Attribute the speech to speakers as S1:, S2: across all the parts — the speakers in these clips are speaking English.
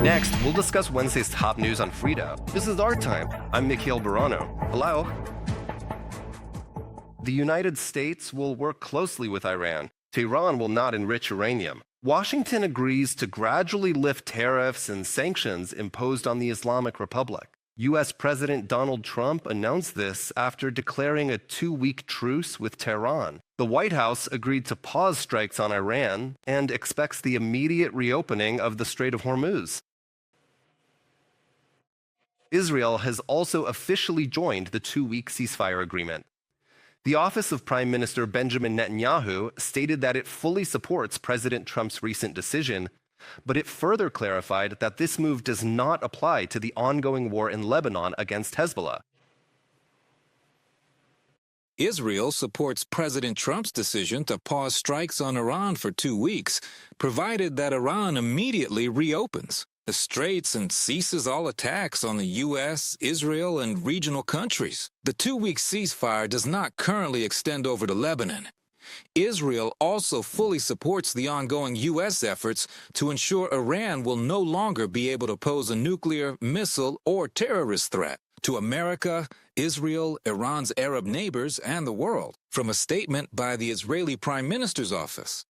S1: Next, we'll discuss Wednesday's top news on freedom. This is our time. I'm Mikhail Barano. Hello. The United States will work closely with Iran. Tehran will not enrich uranium. Washington agrees to gradually lift tariffs and sanctions imposed on the Islamic Republic. U.S. President Donald Trump announced this after declaring a 2-week truce with Tehran. The White House agreed to pause strikes on Iran and expects the immediate reopening of the Strait of Hormuz. Israel has also officially joined the 2-week ceasefire agreement. The office of Prime Minister Benjamin Netanyahu stated that it fully supports President Trump's recent decision, but it further clarified that this move does not apply to the ongoing war in Lebanon against Hezbollah.
S2: Israel supports President Trump's decision to pause strikes on Iran for 2 weeks, provided that Iran immediately reopens the straits and ceases all attacks on the U.S., Israel, and regional countries. The 2-week ceasefire does not currently extend over to Lebanon. Israel also fully supports the ongoing U.S. efforts to ensure Iran will no longer be able to pose a nuclear, missile, or terrorist threat to America, Israel, Iran's Arab neighbors, and the world, from a statement by the Israeli Prime Minister's office.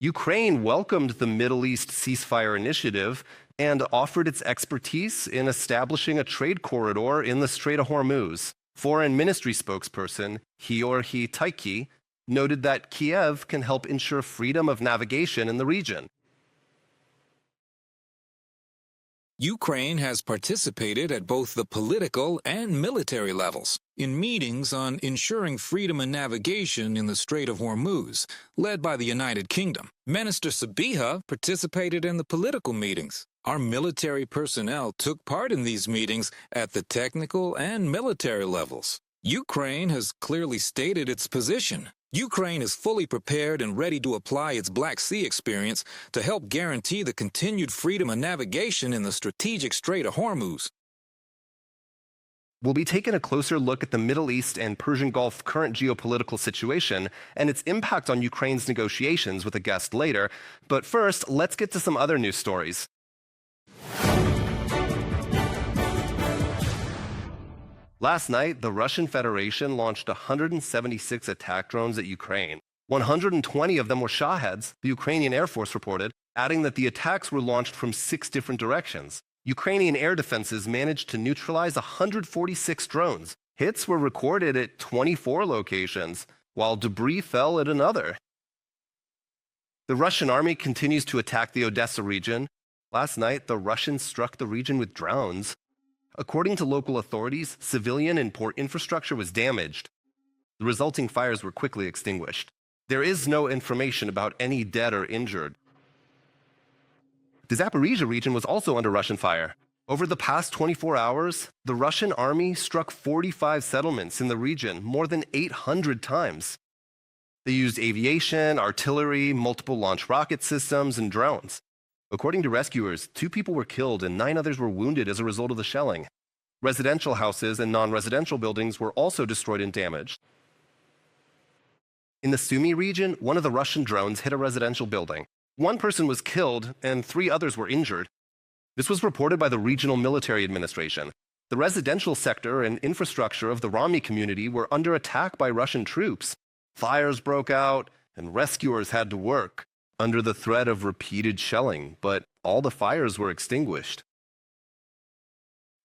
S1: Ukraine welcomed the Middle East ceasefire initiative and offered its expertise in establishing a trade corridor in the Strait of Hormuz. Foreign Ministry spokesperson Georgy Taiki noted that Kiev can help ensure freedom of navigation in the region.
S2: Ukraine has participated at both the political and military levels in meetings on ensuring freedom and navigation in the Strait of Hormuz, led by the United Kingdom. Minister Sabiha participated in the political meetings. Our military personnel took part in these meetings at the technical and military levels. Ukraine has clearly stated its position. Ukraine is fully prepared and ready to apply its Black Sea experience to help guarantee the continued freedom of navigation in the strategic Strait of Hormuz.
S1: We'll be taking a closer look at the Middle East and Persian Gulf current geopolitical situation and its impact on Ukraine's negotiations with a guest later. But first, let's get to some other news stories. Last night, the Russian Federation launched 176 attack drones at Ukraine. 120 of them were Shaheds, the Ukrainian Air Force reported, adding that the attacks were launched from 6 different directions. Ukrainian air defenses managed to neutralize 146 drones. Hits were recorded at 24 locations, while debris fell at another. The Russian army continues to attack the Odessa region. Last night, the Russians struck the region with drones. According to local authorities, civilian and port infrastructure was damaged. The resulting fires were quickly extinguished. There is no information about any dead or injured. The Zaporizhia region was also under Russian fire. Over the past 24 hours, the Russian army struck 45 settlements in the region more than 800 times. They used aviation, artillery, multiple launch rocket systems, and drones. According to rescuers, 2 people were killed and 9 others were wounded as a result of the shelling. Residential houses and non-residential buildings were also destroyed and damaged. In the Sumy region, one of the Russian drones hit a residential building. 1 person was killed and 3 others were injured. This was reported by the Regional Military Administration. The residential sector and infrastructure of the Rami community were under attack by Russian troops. Fires broke out and rescuers had to work under the threat of repeated shelling, but all the fires were extinguished.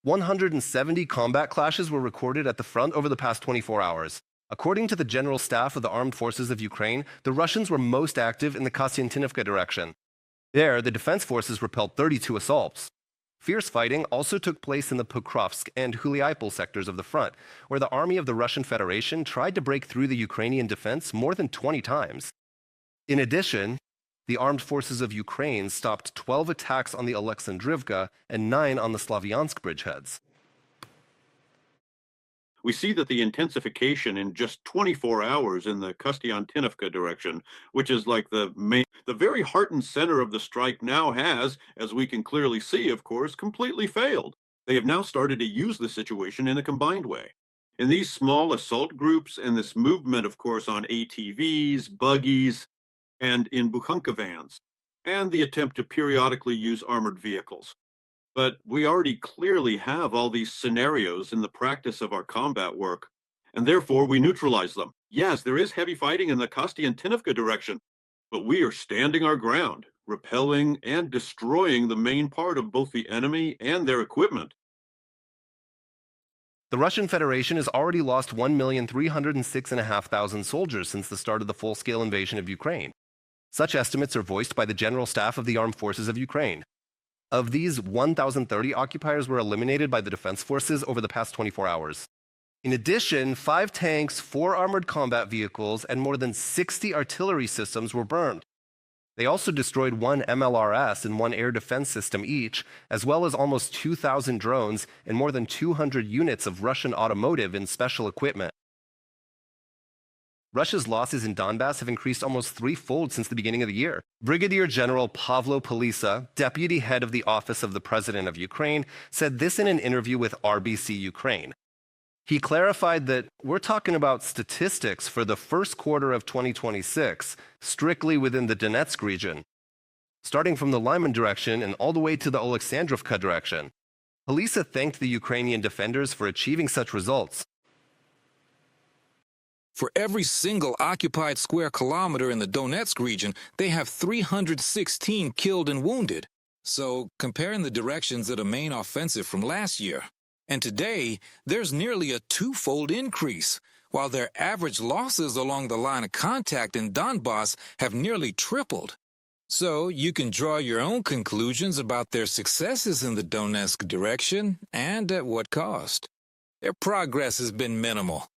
S1: 170 combat clashes were recorded at the front over the past 24 hours. According to the General Staff of the Armed Forces of Ukraine, the Russians were most active in the Kostiantynivka direction. There, the defense forces repelled 32 assaults. Fierce fighting also took place in the Pokrovsk and Huliaipol sectors of the front, where the army of the Russian Federation tried to break through the Ukrainian defense more than 20 times. In addition, the armed forces of Ukraine stopped 12 attacks on the Alexandrivka and 9 on the Slavyansk bridgeheads.
S3: We see that the intensification in just 24 hours in the Kostiantynivka direction, which is like the very heart and center of the strike, now has, as we can clearly see, of course, completely failed. They have now started to use the situation in a combined way. In these small assault groups and this movement, of course, on ATVs, buggies, and in Bukhanka vans. and the attempt to periodically use armored vehicles. But we already clearly have all these scenarios in the practice of our combat work, and therefore we neutralize them. Yes, there is heavy fighting in the Kostiantynivka direction, but we are standing our ground, repelling and destroying the main part of both the enemy and their equipment.
S1: The Russian Federation has already lost 1,306,500 soldiers since the start of the full-scale invasion of Ukraine. Such estimates are voiced by the General Staff of the Armed Forces of Ukraine. Of these, 1,030 occupiers were eliminated by the defense forces over the past 24 hours. In addition, 5 tanks, 4 armored combat vehicles, and more than 60 artillery systems were burned. They also destroyed 1 MLRS and 1 air defense system each, as well as almost 2,000 drones and more than 200 units of Russian automotive and special equipment. Russia's losses in Donbass have increased almost threefold since the beginning of the year. Brigadier General Pavlo Polisa, deputy head of the Office of the President of Ukraine, said this in an interview with RBC Ukraine. He clarified that we're talking about statistics for the first quarter of 2026, strictly within the Donetsk region, starting from the Lyman direction and all the way to the Oleksandrovka direction. Polisa thanked the Ukrainian defenders for achieving such results.
S2: For every single occupied square kilometer in the Donetsk region, they have 316 killed and wounded. So, comparing the directions of the main offensive from last year, and today, there's nearly a twofold increase, while their average losses along the line of contact in Donbass have nearly tripled. So, you can draw your own conclusions about their successes in the Donetsk direction and at what cost. Their progress has been minimal.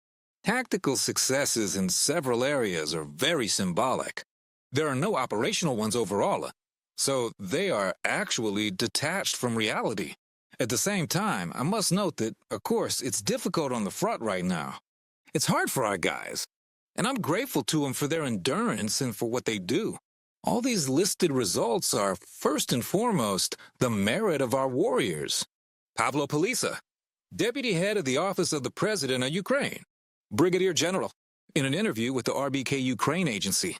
S2: Tactical successes in several areas are very symbolic. There are no operational ones overall, so they are actually detached from reality. At the same time, I must note that, of course, it's difficult on the front right now. It's hard for our guys, and I'm grateful to them for their endurance and for what they do. All these listed results are, first and foremost, the merit of our warriors. Pavlo Polisa, deputy head of the Office of the President of Ukraine. Brigadier General, in an interview with the RBK Ukraine agency.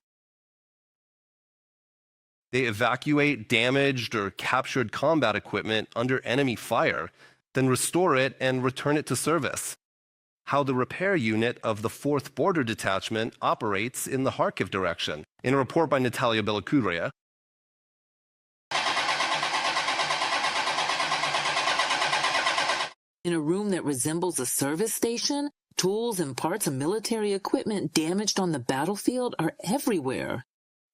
S1: They evacuate damaged or captured combat equipment under enemy fire, then restore it and return it to service. How the repair unit of the 4th Border Detachment operates in the Kharkiv direction, in a report by Natalia Belakuria.
S4: In a room that resembles a service station, tools and parts of military equipment damaged on the battlefield are everywhere.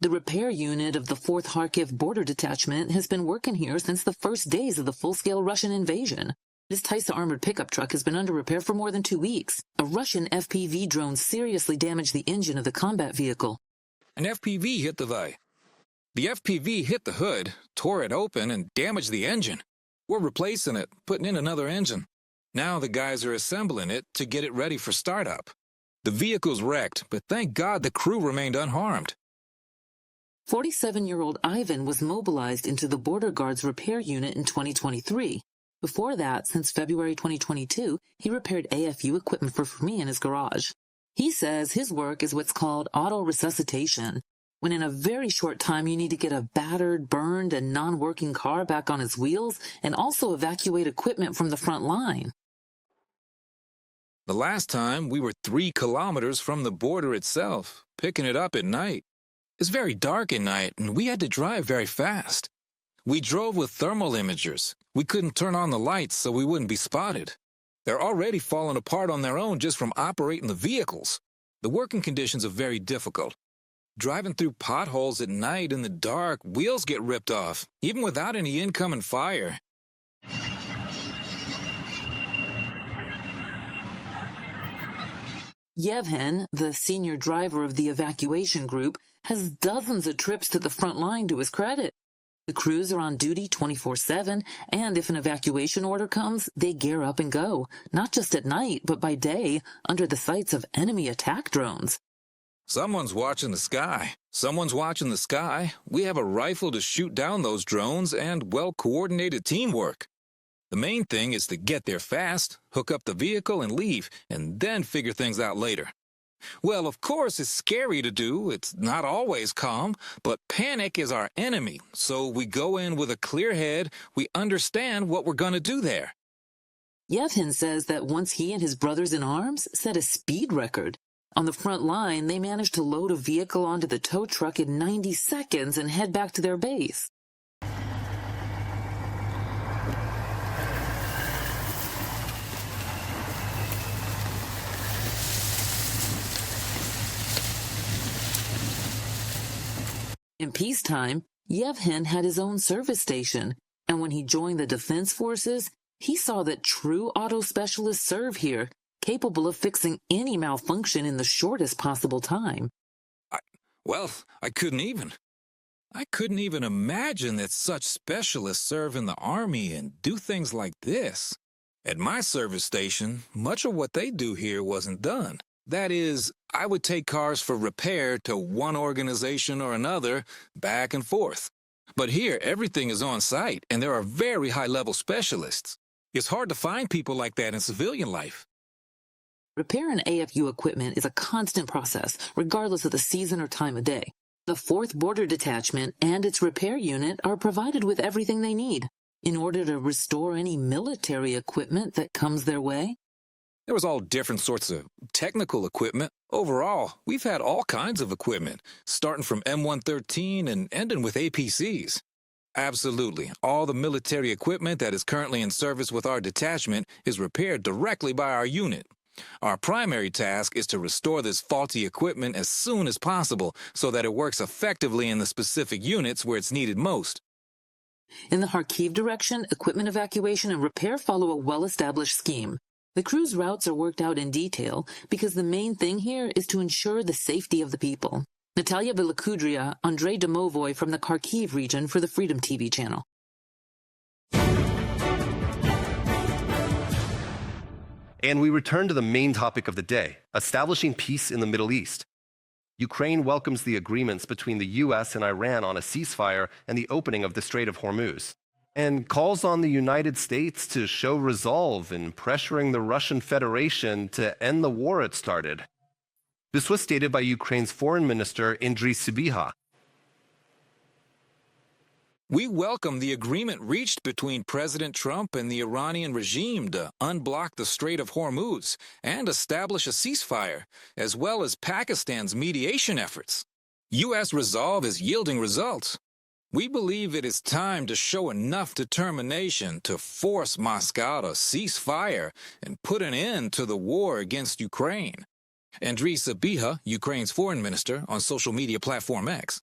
S4: The repair unit of the 4th Kharkiv Border Detachment has been working here since the first days of the full-scale Russian invasion. This Tysa armored pickup truck has been under repair for more than 2 weeks. A Russian FPV drone seriously damaged the engine of the combat vehicle.
S2: An FPV hit the V. The FPV hit the hood, tore it open, and damaged the engine. We're replacing it, putting in another engine. Now the guys are assembling it to get it ready for startup. The vehicle's wrecked, but thank God the crew remained unharmed.
S4: 47-year-old Ivan was mobilized into the Border Guard's repair unit in 2023. Before that, since February 2022, he repaired AFU equipment for me in his garage. He says his work is what's called auto-resuscitation, when in a very short time you need to get a battered, burned, and non-working car back on its wheels and also evacuate equipment from the front line.
S2: The last time, we were 3 kilometers from the border itself, picking it up at night. It's very dark at night, and we had to drive very fast. We drove with thermal imagers. We couldn't turn on the lights so we wouldn't be spotted. They're already falling apart on their own just from operating the vehicles. The working conditions are very difficult. Driving through potholes at night in the dark, wheels get ripped off, even without any incoming fire.
S4: Yevhen, the senior driver of the evacuation group, has dozens of trips to the front line to his credit. The crews are on duty 24/7, and if an evacuation order comes, they gear up and go, not just at night, but by day, under the sights of enemy attack drones.
S2: Someone's watching the sky. Someone's watching the sky. We have a rifle to shoot down those drones and well-coordinated teamwork. The main thing is to get there fast, hook up the vehicle and leave, and then figure things out later. Well, of course, it's scary to do. It's not always calm, but panic is our enemy. So we go in with a clear head. We understand what we're going to do there.
S4: Yevhen says that once he and his brothers in arms set a speed record. On the front line, they managed to load a vehicle onto the tow truck in 90 seconds and head back to their base. In peacetime, Yevhen had his own service station, and when he joined the defense forces, he saw that true auto specialists serve here, capable of fixing any malfunction in the shortest possible time.
S2: I couldn't even imagine that such specialists serve in the army and do things like this. At my service station, much of what they do here wasn't done. That is, I would take cars for repair to one organization or another, back and forth. But here, everything is on site, and there are very high-level specialists. It's hard to find people like that in civilian life.
S4: Repair an AFU equipment is a constant process, regardless of the season or time of day. The 4th Border Detachment and its repair unit are provided with everything they need in order to restore any military equipment that comes their way.
S2: There was all different sorts of technical equipment. Overall, we've had all kinds of equipment, starting from M113 and ending with APCs. Absolutely, all the military equipment that is currently in service with our detachment is repaired directly by our unit. Our primary task is to restore this faulty equipment as soon as possible so that it works effectively in the specific units where it's needed most.
S4: In the Kharkiv direction, equipment evacuation and repair follow a well-established scheme. The crew's routes are worked out in detail because the main thing here is to ensure the safety of the people. Natalia Velokudria, Andrei Domovoy from the Kharkiv region for the Freedom TV channel.
S1: And we return to the main topic of the day, establishing peace in the Middle East. Ukraine welcomes the agreements between the U.S. and Iran on a ceasefire and the opening of the Strait of Hormuz, and calls on the United States to show resolve in pressuring the Russian Federation to end the war it started. This was stated by Ukraine's foreign minister, Andriy Sybiha.
S2: We welcome the agreement reached between President Trump and the Iranian regime to unblock the Strait of Hormuz and establish a ceasefire, as well as Pakistan's mediation efforts. U.S. resolve is yielding results. We believe it is time to show enough determination to force Moscow to cease fire and put an end to the war against Ukraine. Andriy Sybiha, Ukraine's foreign minister, on social media platform X.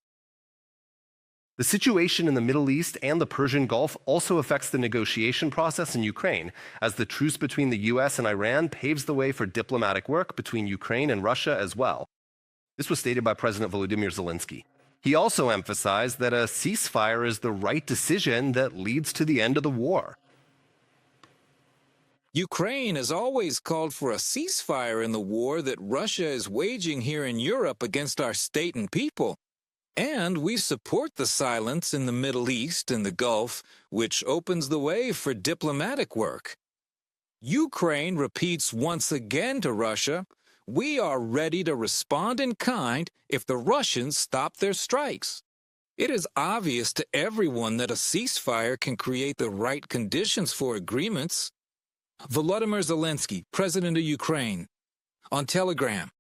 S1: The situation in the Middle East and the Persian Gulf also affects the negotiation process in Ukraine, as the truce between the U.S. and Iran paves the way for diplomatic work between Ukraine and Russia as well. This was stated by President Volodymyr Zelenskyy. He also emphasized that a ceasefire is the right decision that leads to the end of the war.
S2: Ukraine has always called for a ceasefire in the war that Russia is waging here in Europe against our state and people. And we support the silence in the Middle East and the Gulf, which opens the way for diplomatic work. Ukraine repeats once again to Russia, we are ready to respond in kind if the Russians stop their strikes. It is obvious to everyone that a ceasefire can create the right conditions for agreements. Volodymyr Zelenskyy, President of Ukraine, on Telegram.